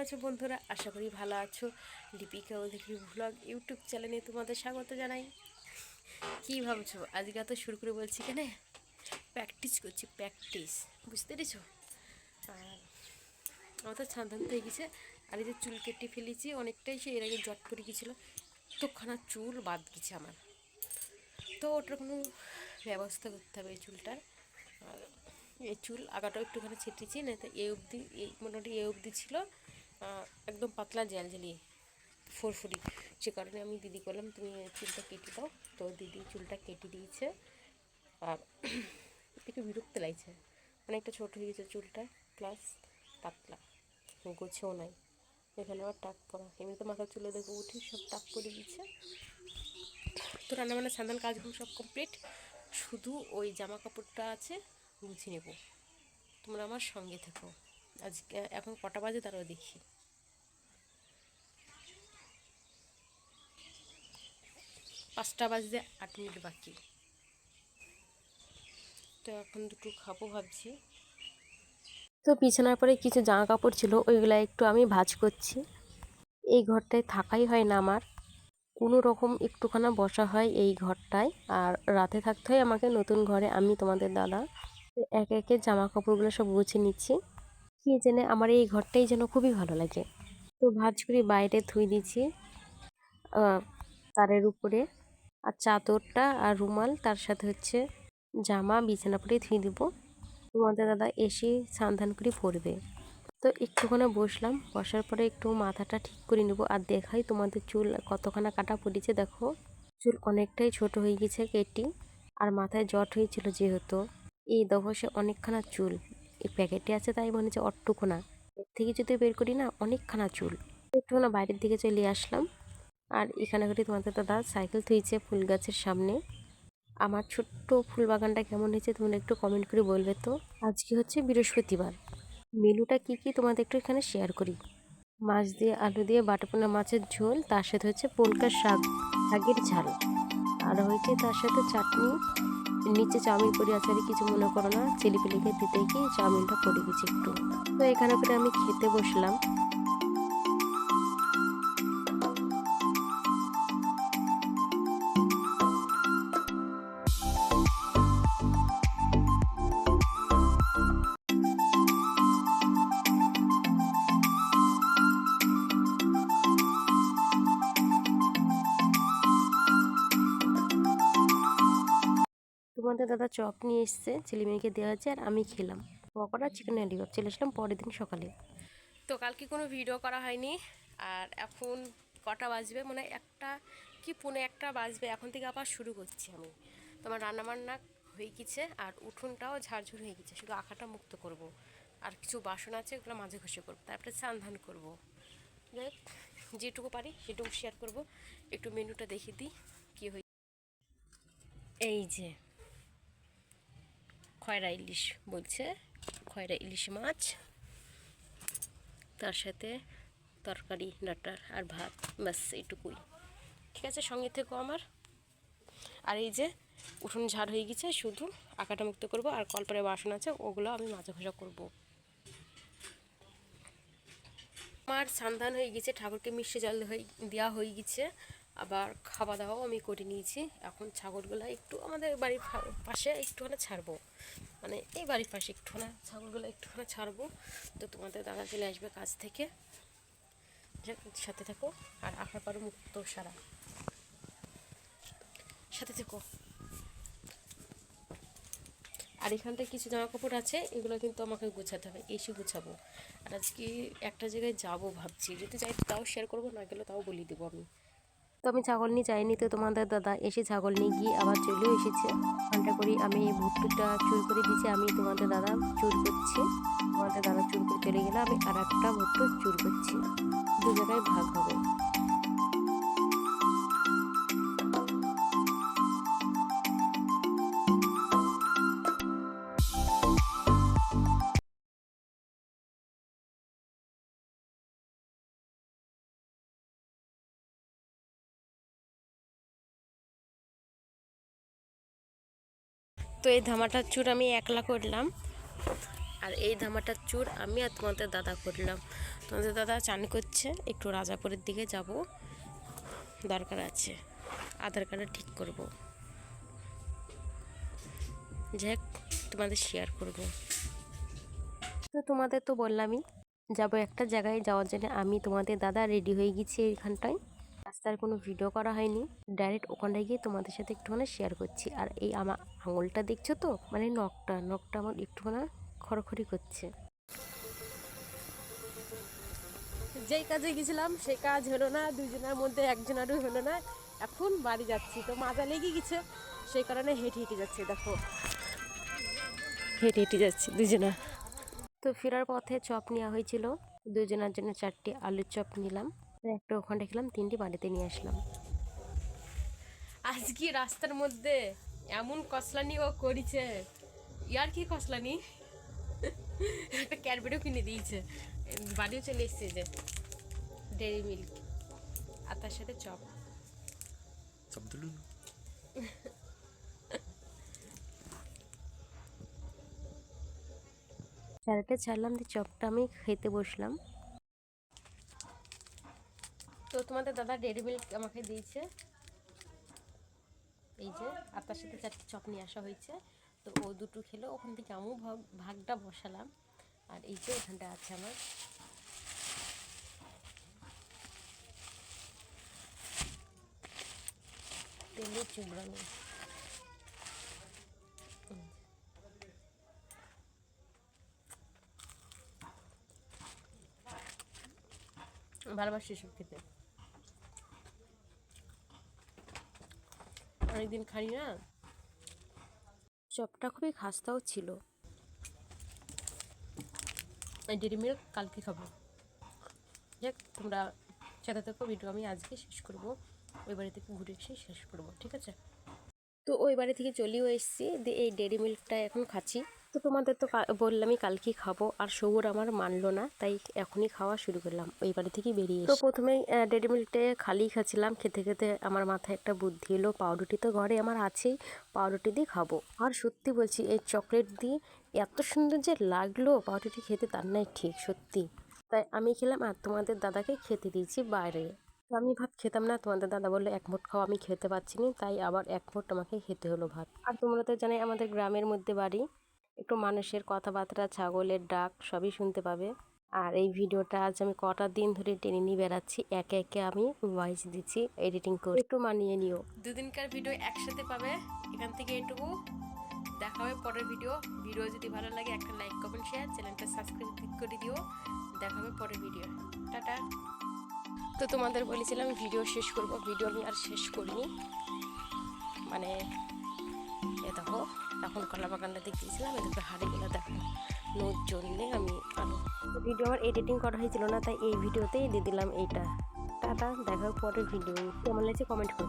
আছো বন্ধুরা? আশা করি ভালো আছো। দীপিকা অধিকারী ব্লগ ইউটিউব চ্যানেলে তোমাদের স্বাগত জানাই। কি ভাবছো আজকে তো শুরু করে বলছি কেন? প্র্যাকটিস করছি, প্র্যাকটিস, বুঝতে পেরেছো? আর আমার তো ছান হয়ে গেছে। আর এই যে চুল কেটে ফেলেছি অনেকটাই, সে এর আগে জট পড়ে গেছিলো, তোখানা চুল বাদ গেছে আমার। তো ওটার কোনো ব্যবস্থা করতে হবে এই চুলটার। আর এই চুল আগাটাও একটুখানি ছেটেছি, না তো এ অবধি, এই মোটামুটি এ অবধি ছিল একদম পাতলা জ্যাল জ্বালিয়ে ফুরফুরি। সে কারণে আমি দিদি করলাম তুমি চুলটা কেটে দাও। তো দিদি চুলটা কেটে দিয়েছে। আর একটু বিরক্ত লাগছে, অনেকটা ছোটো হয়ে গেছে চুলটা, প্লাস পাতলা, গোছেও নাই। এখানে আবার টাক পরা, এমনিতে মাথার চুলে দেখো উঠে সব টাক পরে দিচ্ছে। তো রান্নাবান্না সান্ধান কাজগুলো সব কমপ্লিট, শুধু ওই জামা কাপড়টা আছে, গুছিয়ে নেব। তোমরা আমার সঙ্গে থেকো। আজকে এখন কটা বাজে তারাও দেখি। 5টা বাজতে 8 মিনিট বাকি। তো এখন দুটো খাবো ভাবছি। তো বিছানার পরে কিছু জামা কাপড় ছিল, ওইগুলো একটু আমি ভাঁজ করছি। এই ঘরটায় থাকাই হয় না আমার, কোনো রকম একটুখানা বসা হয় এই ঘরটায়। আর রাতে থাকতে হয় আমাকে নতুন ঘরে, আমি তোমাদের দাদা। একে একে জামা কাপড়গুলো সব গুছিয়ে নিচ্ছি। কি জেনে আমার এই ঘরটাই যেন খুবই ভালো লাগে। তো ভাঁজ করে বাইরে ধুই দিচ্ছি তারের উপরে। আর চাদরটা আর রুমাল, তার সাথে হচ্ছে জামা বিছানা পরে ধুয়ে দেবো। তোমাদের দাদা এসে স্নান করে পড়বে। তো একটুখানি বসলাম, বসার পরে একটু মাথাটা ঠিক করে নেবো। আর দেখাই তোমাদের চুল কতখানা কাটা পড়েছে। দেখো চুল অনেকটাই ছোট হয়ে গেছে কেটে। আর মাথায় জট হয়েছিল যেহেতু, এই দেখো সে অনেকখানা চুল এই প্যাকেটে আছে, তাই মনে হচ্ছে অট্টুখানা। এর থেকে যদি বের করি না, অনেকখানা চুল। একটুখানা বাইরের দিকে চলে আসলাম। আর এখানে করে তোমাদের দাদা সাইকেল থুইছে ফুল গাছের সামনে। আমার ছোট্ট ফুল বাগানটা কেমন হয়েছে তোমরা একটু কমেন্ট করে বলবে তো। আজকে হচ্ছে বৃহস্পতিবার। মেনুটা কি কি তোমাদের একটু এখানে শেয়ার করি। মাছ দিয়ে আলু দিয়ে বাটাপোনা মাছের ঝোল, তার সাথে হচ্ছে পোলকা শাক, শাকের ঝাল। আর হয়েছে তার সাথে চাটনি। নিচে চাউমিন পড়ে আছে, আর কিছু মনে করো না, ছেলেপিলেকে দিতে গিয়ে চাউমিনটা পড়ে গেছে একটু। তো এখানে করে আমি খেতে বসলাম। তোমাদের দাদা চপ নিয়ে এসছে, ছেলে মেয়েকে দেওয়া হচ্ছে, আর আমি খেলাম পকোড়া চিকেন ললিপপ। চলে আসলাম পরের দিন সকালে। তো কালকে কোনো ভিডিও করা হয়নি। আর এখন কটা বাজবে, মানে একটা কি পৌনে একটা বাজবে, এখন থেকে আবার শুরু করছি আমি। তোমার রান্নাবান্না হয়ে গেছে, আর উঠোনটাও ঝাড়ঝুড় হয়ে গেছে, শুধু আঁকাটা মুক্ত করব। আর কিছু বাসন আছে, ওগুলো মাঝে ঘষে করবো, তারপরে স্নান ধান করবো। যাই যেটুকু পারি সেটুকু শেয়ার করব। একটু মেনুটা দেখিয়ে দিই কী হয়ে। এই যে খয়রা ইলিশ বলছে, খয়রা ইলিশ মাছ, তার সাথে তরকারি ডাটার আর ভাত, ব্যাস এইটুকুই। ঠিক আছে, সঙ্গে থেকো আমার। আর এই যে উঠোন ঝাড় হয়ে গেছে, শুধু আঁকাটা মুক্ত করব। আর কলপারে বাসন আছে, ওগুলো আমি মাজা ঘষা করবো। আমার সান্ধান হয়ে গেছে, ঠাকুরকে মিষ্টি জল দেওয়া হয়ে গেছে, আবার খাওয়া দাওয়াও আমি করে নিয়েছি। এখন ছাগলগুলো একটু আমাদের বাড়ির পাশে একটুখানি ছাড়বো, মানে এই বাড়ির পাশে একটুখানি ছাগলগুলো একটুখানি ছাড়বো। তো তোমাদের দাদা চলে আসবে কাজ থেকে, সাথে থাকো। আর আঁকা পারো মুক্ত সারা, সাথে থেকো। আর এখানটায় কিছু জামা কাপড় আছে, এগুলো কিন্তু আমাকে গোছাতে হবে, এসে গুছাবো। আর আজকে একটা জায়গায় যাব ভাবছি, যদি যাই তাও শেয়ার করবো, না গেলে তাও বলে দেবো আমি। তো আমি ছাগল নিয়ে যাইনি, তো তোমাদের দাদা এসে ছাগল নিয়ে গিয়ে আবার চলেও এসেছে। ঘন্টা করে আমি ভুট্টুটা চুর করে দিয়েছি, আমি তোমাদের দাদা চুর করছি। তোমাদের দাদা চুর করে চলে গেলে আমি আর একটা ভুট্টু চুর করছি, দু জায়গায় ভাগ হবে। তো এই ধামাটার চুর আমি একলা করলাম। আর এই ধামাটার চুর আমি আর তোমাদের দাদা করলাম। তোমাদের দাদা চান করছে, একটু রাজাপুরের দিকে যাব, দরকার আছে, আধার কার্ডটা ঠিক করব। যাই হোক, তোমাদের শেয়ার করব। তো তোমাদের তো বললামই যাব একটা জায়গায় যাওয়ার জন্য। আমি তোমাদের দাদা রেডি হয়ে গেছি এইখানটায়। রাস্তার কোনো ভিডিও করা হয়নি, ডাইরেক্ট ওখানটায় গিয়ে তোমাদের সাথে একটুখানি শেয়ার করছি। আর এই আমার আঙুলটা দেখছো তো, মানে নখটা আমার একটুখানি খড়খড়ি করছে। যেই কাজে গেছিলাম সেই কাজ হলো না, দুজনের মধ্যে একজনেরও হলো না। এখন বাড়ি যাচ্ছি, তো মাজা লেগে গেছে, সেই কারণে হেঁটে হেঁটে যাচ্ছে। দেখো হেঁটে হেঁটে যাচ্ছি দুজনা। তো ফেরার পথে চপ নেওয়া হয়েছিল, দুজনের জন্য 4টি আলুর চপ নিলাম, একটা ওখানে খেলাম, 3টি বাড়িতে নিয়ে আসলাম। আজকে রাস্তার মধ্যে এমন কসলানি ও করেছে, ইয়ার কি কসলানি, একটা ক্যাডবেরিও কিনে দিয়েছে, বাড়িও চলে এসছে যে ডেয়ারি মিল্ক, আর তার সাথে চপ। স্যালাডটা ছাড়লাম, দিয়ে চপটা আমি খেতে বসলাম। তো তোমাদের দাদা ডেয়ারি মিল্ক আমাকে দিয়েছে, এই যে, আর তার সাথে 4টি চপ নিয়ে আসা হয়েছে। তো ও দুটো খেলো, ওখান থেকে আমিও ভাগটা বসালাম। আর এই যে এখানটা আছে আমার তেলের চুবড়ানি। ভালোবাসি সব খেতে, অনেকদিন খাই না। চপটা খুবই খাস্তাও ছিল। ডেয়ারি মিল্ক কালকে খাবো। যাক, তোমরা সাথে থাকো, ভিডিও আমি আজকে শেষ করব, ওই বাড়ি থেকে ঘুরে এসে শেষ করব, ঠিক আছে? তো ওই বাড়ি থেকে চলেও এসেছি, দিয়ে এই ডেয়ারি মিল্কটা এখন খাচ্ছি। তো তোমাদের তো বললামই কালকেই খাবো, আর সবুর আমার মানলো না, তাই এখনই খাওয়া শুরু করলাম, ওই বাড়ি থেকে বেরিয়ে। তো প্রথমেই ডেয়ারি মিল্কটা খালি খাচ্ছিলাম, খেতে খেতে আমার মাথায় একটা বুদ্ধি এলো, পাউরুটি তো ঘরে আমার আছেই, পাউরুটি দিয়ে খাবো। আর সত্যি বলছি, এই চকলেট দিয়ে এত সুন্দর যে লাগলো পাউরুটি খেতে, তার নাই ঠিক, সত্যি। তাই আমি খেলাম, আর তোমাদের দাদাকে খেতে দিয়েছি বাইরে। তো আমি ভাত খেতাম না, তোমাদের দাদা বললো 1 মুঠ খাও, আমি খেতে পারছি না, তাই আবার 1 মুঠ আমাকে খেতে হলো ভাত। আর তোমরা তো জানাই আমাদের গ্রামের মধ্যে বাড়ি, একটু মানুষের কথাবার্তা, ছাগলের ডাক সবই শুনতে পাবে। আর এই ভিডিওটা আজ আমি কটা দিন ধরে টেনে নিয়ে বেড়াচ্ছি, একে একে আমি ভয়েস দিচ্ছি, এডিটিং করে, একটু মানিয়ে নিও। দুদিনকার ভিডিও একসাথে পাবে, এখান থেকে এটুকু। দেখা হবে পরের ভিডিও যদি ভালো লাগে একটা লাইক, কমেন্ট, শেয়ার, চ্যানেলটা সাবস্ক্রাইব করে দিও। দেখা হবে পরের ভিডিও, টাটা। তো তোমাদের বলেছিলাম ভিডিও শেষ করব, ভিডিও আমি আর শেষ করিনি। মানে এ দেখো, এখন কলা বাগানটা দেখিয়েছিলাম, এদিকে হাড়িগুলো দেখো নোর জন্যে আমি আরও ভিডিও আমার এডিটিং করা হয়েছিল না, তাই এই ভিডিওতেই দিয়ে দিলাম এইটা। টাটা, দেখা পরের ভিডিও। কেমন লাগছে কমেন্ট করবে।